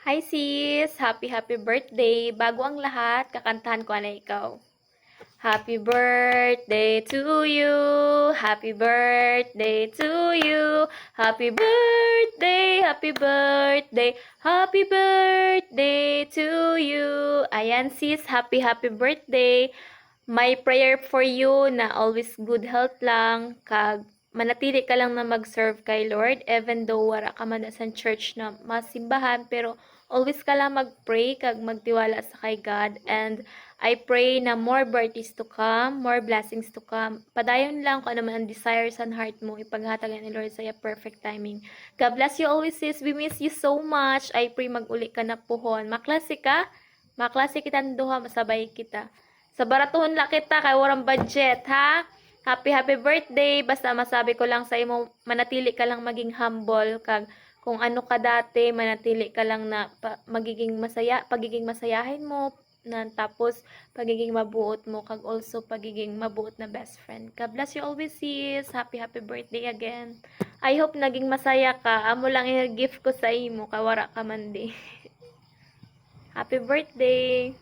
Hi sis! Happy birthday! Bago ang lahat, kakantahan ko na ikaw. Happy birthday to you! Happy birthday to you! Happy birthday! Happy birthday! Happy birthday to you! Ayan sis, happy birthday! My prayer for you na always good health lang, kag manatili ka lang na mag-serve kay Lord, even though wala ka man sa church na masimbahan, pero always ka lang mag-pray, kag magtiwala sa kay God, and I pray na more birthdays to come, more blessings to come. Padayon lang kung ano man ang desires sa heart mo, ipaghatag ni Lord sa iya perfect timing. God bless you always sis, we miss you so much. I pray mag-uli ka na puhon. Maklase ka? Maklase kita duha, masabay kita. Sa baratuhon la kita kay warang budget, ha? Happy birthday. Basta masabi ko lang sa imo, manatili ka lang maging humble, kag kung ano ka dati, manatili ka lang na pagiging masayahin mo, na tapos pagiging mabuot mo, kag also pagiging mabuot na best friend. God bless you always sis. Happy birthday again. I hope naging masaya ka. Amo lang i-gift ko sa imo, kay wara ka man di. Happy birthday.